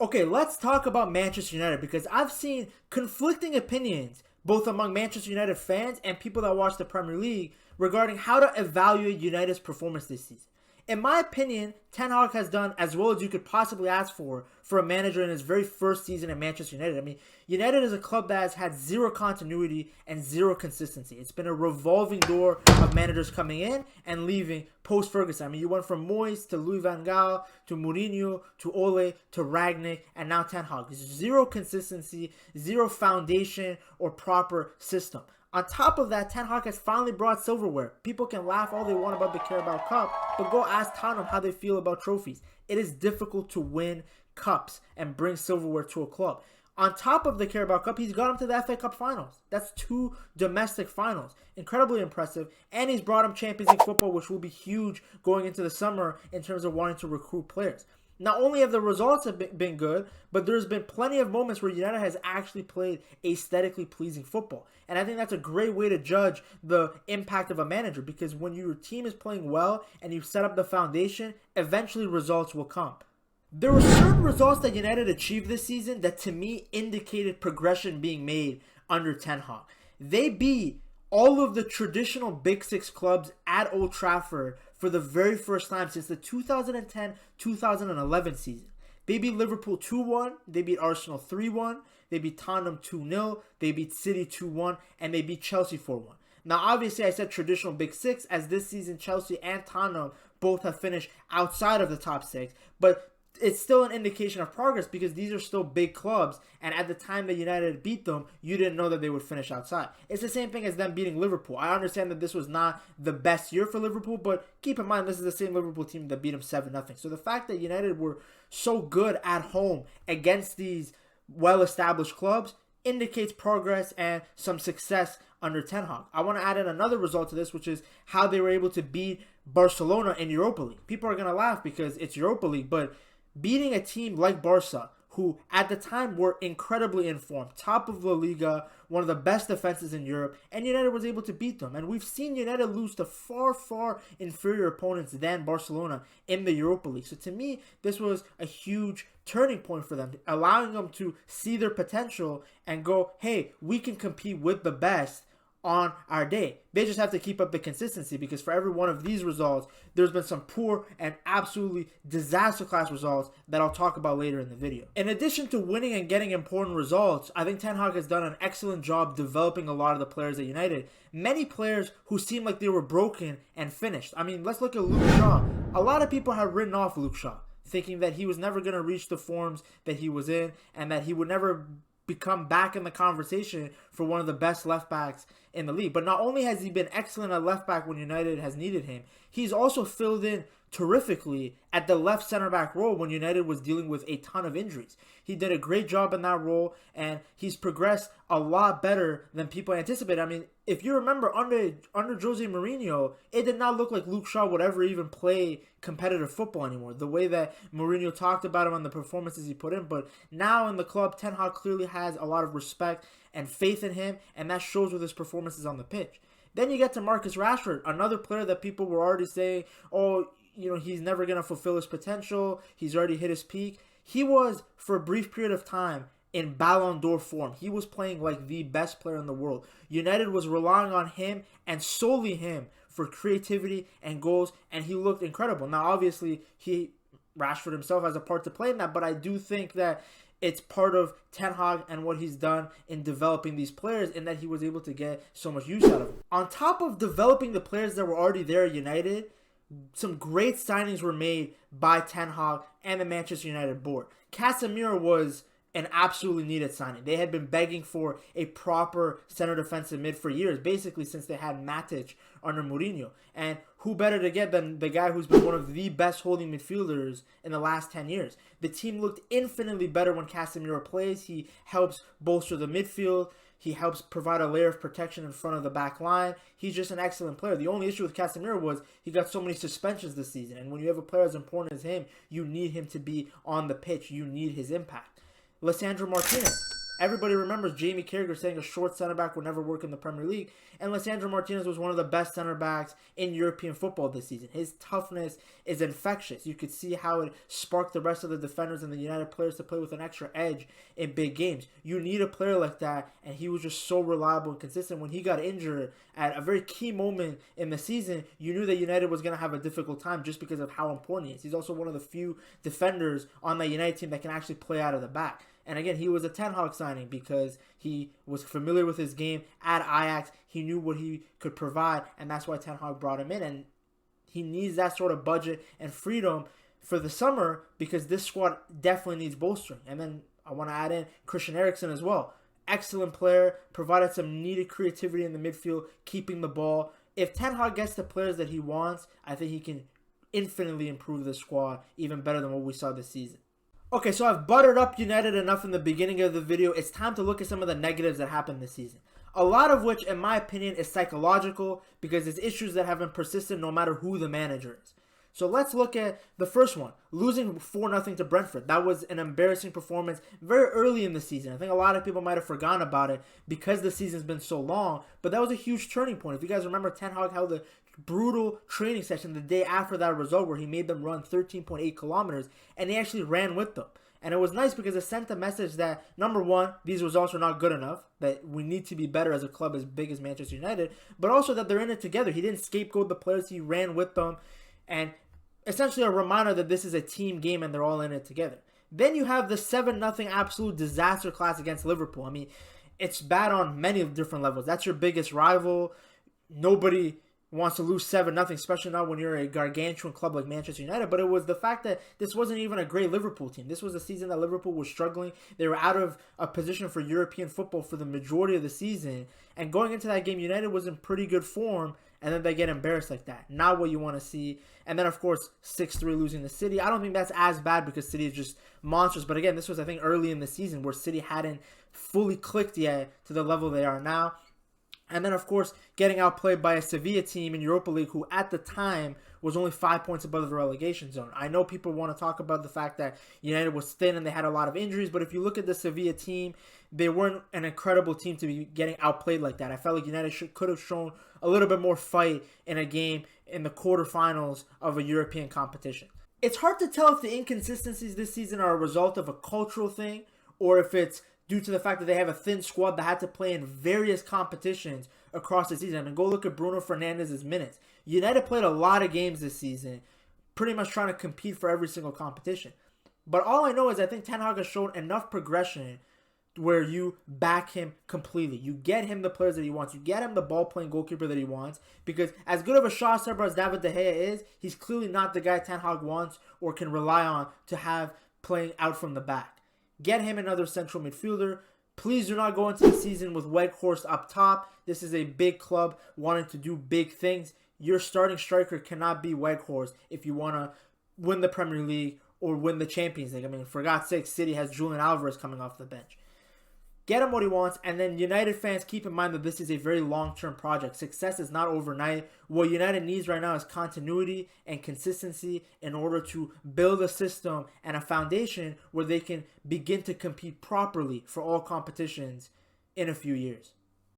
Okay, let's talk about Manchester United because I've seen conflicting opinions both among Manchester United fans and people that watch the Premier League regarding how to evaluate United's performance this season. In my opinion, Ten Hag has done as well as you could possibly ask for a manager in his very first season at Manchester United. I mean, United is a club that has had zero continuity and zero consistency. It's been a revolving door of managers coming in and leaving post-Ferguson. I mean, you went from Moyes to Louis van Gaal to Mourinho to Ole to Ragnick and now Ten Hag. There's zero consistency, zero foundation or proper system. On top of that, Ten Hag has finally brought silverware. People can laugh all they want about the Carabao Cup, but go ask Tottenham how they feel about trophies. It is difficult to win cups and bring silverware to a club. On top of the Carabao Cup, he's got him to the FA Cup finals. That's 2 domestic finals. Incredibly impressive. And he's brought him Champions League football, which will be huge going into the summer in terms of wanting to recruit players. Not only have the results have been good, but there's been plenty of moments where United has actually played aesthetically pleasing football. And I think that's a great way to judge the impact of a manager, because when your team is playing well and you set up the foundation, eventually results will come. There were certain results that United achieved this season that to me indicated progression being made under Ten Hag. They beat all of the traditional Big Six clubs at Old Trafford for the very first time since the 2010-2011 season. They beat Liverpool 2-1, they beat Arsenal 3-1, they beat Tottenham 2-0, they beat City 2-1, and they beat Chelsea 4-1. Now, obviously, I said traditional Big Six, as this season Chelsea and Tottenham both have finished outside of the top 6, but it's still an indication of progress because these are still big clubs, and at the time that United beat them, you didn't know that they would finish outside. It's the same thing as them beating Liverpool. I understand that this was not the best year for Liverpool, but keep in mind this is the same Liverpool team that beat them 7-0. So the fact that United were so good at home against these well-established clubs indicates progress and some success under Ten Hag. I want to add in another result to this, which is how they were able to beat Barcelona in Europa League. People are going to laugh because it's Europa League, but beating a team like Barca, who at the time were incredibly informed, top of La Liga, one of the best defenses in Europe, and United was able to beat them. And we've seen United lose to far, far inferior opponents than Barcelona in the Europa League. So to me, this was a huge turning point for them, allowing them to see their potential and go, hey, we can compete with the best on our day. They just have to keep up the consistency, because for every one of these results, there's been some poor and absolutely disaster class results that I'll talk about later in the video. In addition to winning and getting important results, I think Ten Hag has done an excellent job developing a lot of the players at United. Many players who seemed like they were broken and finished. I mean, let's look at Luke Shaw. A lot of people have written off Luke Shaw, thinking that he was never going to reach the forms that he was in and that he would never become back in the conversation for one of the best left backs in the league. But not only has he been excellent at left back when United has needed him, he's also filled in terrifically at the left center back role when United was dealing with a ton of injuries. He did a great job in that role, and he's progressed a lot better than people anticipated. I mean, if you remember, under Jose Mourinho, it did not look like Luke Shaw would ever even play competitive football anymore, the way that Mourinho talked about him and the performances he put in. But now in the club, Ten Hag clearly has a lot of respect and faith in him, and that shows with his performances on the pitch. Then you get to Marcus Rashford, another player that people were already saying, oh, he's never going to fulfill his potential. He's already hit his peak. He was, for a brief period of time, in Ballon d'Or form. He was playing like the best player in the world. United was relying on him and solely him for creativity and goals, and he looked incredible. Now, obviously, Rashford himself has a part to play in that, but I do think that it's part of Ten Hag and what he's done in developing these players, and that he was able to get so much use out of them. On top of developing the players that were already there at United, some great signings were made by Ten Hag and the Manchester United board. Casemiro was an absolutely needed signing. They had been begging for a proper center defensive mid for years, basically since they had Matic under Mourinho. And who better to get than the guy who's been one of the best holding midfielders in the last 10 years. The team looked infinitely better when Casemiro plays. He helps bolster the midfield. He helps provide a layer of protection in front of the back line. He's just an excellent player. The only issue with Casemiro was he got so many suspensions this season. And when you have a player as important as him, you need him to be on the pitch. You need his impact. Lisandro Martinez, Everybody remembers Jamie Carragher saying a short center back would never work in the Premier League. And Lisandro Martinez was one of the best center backs in European football this season. His toughness is infectious. You could see how it sparked the rest of the defenders and the United players to play with an extra edge in big games. You need a player like that, and he was just so reliable and consistent. When he got injured at a very key moment in the season, you knew that United was going to have a difficult time just because of how important he is. He's also one of the few defenders on that United team that can actually play out of the back. And again, he was a Ten Hag signing because he was familiar with his game at Ajax. He knew what he could provide, and that's why Ten Hag brought him in. And he needs that sort of budget and freedom for the summer because this squad definitely needs bolstering. And then I want to add in Christian Eriksen as well. Excellent player, provided some needed creativity in the midfield, keeping the ball. If Ten Hag gets the players that he wants, I think he can infinitely improve the squad, even better than what we saw this season. Okay, so I've buttered up United enough in the beginning of the video. It's time to look at some of the negatives that happened this season. A lot of which, in my opinion, is psychological because it's issues that have been persistent no matter who the manager is. So let's look at the first one, losing 4-0 to Brentford. That was an embarrassing performance very early in the season. I think a lot of people might have forgotten about it because the season's been so long, but that was a huge turning point. If you guys remember, Ten Hag held a brutal training session the day after that result where he made them run 13.8 kilometers, and he actually ran with them. And it was nice because it sent a message that, number one, these results are not good enough, that we need to be better as a club as big as Manchester United, but also that they're in it together. He didn't scapegoat the players, he ran with them, and essentially a reminder that this is a team game and they're all in it together. Then you have the 7-0 absolute disaster class against Liverpool. I mean, it's bad on many different levels. That's your biggest rival. Nobody wants to lose 7-0, especially not when you're a gargantuan club like Manchester United. But it was the fact that this wasn't even a great Liverpool team. This was a season that Liverpool was struggling. They were out of a position for European football for the majority of the season. And going into that game, United was in pretty good form, and then they get embarrassed like that. Not what you want to see. And then, of course, 6-3 losing to City. I don't think that's as bad because City is just monsters. But again, this was, I think, early in the season where City hadn't fully clicked yet to the level they are now. And then, of course, getting outplayed by a Sevilla team in Europa League who, at the time, was only 5 points above the relegation zone. I know people want to talk about the fact that United was thin and they had a lot of injuries, but if you look at the Sevilla team, they weren't an incredible team to be getting outplayed like that. I felt like United could have shown a little bit more fight in a game in the quarterfinals of a European competition. It's hard to tell if the inconsistencies this season are a result of a cultural thing or if it's due to the fact that they have a thin squad that had to play in various competitions across the season. I mean, go look at Bruno Fernandes's minutes. United played a lot of games this season, pretty much trying to compete for every single competition. But all I know is I think Ten Hag has shown enough progression where you back him completely. You get him the players that he wants. You get him the ball-playing goalkeeper that he wants. Because as good of a shot stopper as David De Gea is, he's clearly not the guy Ten Hag wants or can rely on to have playing out from the back. Get him another central midfielder. Please do not go into the season with Weghorst up top. This is a big club wanting to do big things. Your starting striker cannot be Weghorst if you want to win the Premier League or win the Champions League. I mean, for God's sake, City has Julian Alvarez coming off the bench. Get him what he wants, and then United fans, keep in mind that this is a very long-term project. Success is not overnight. What United needs right now is continuity and consistency in order to build a system and a foundation where they can begin to compete properly for all competitions in a few years.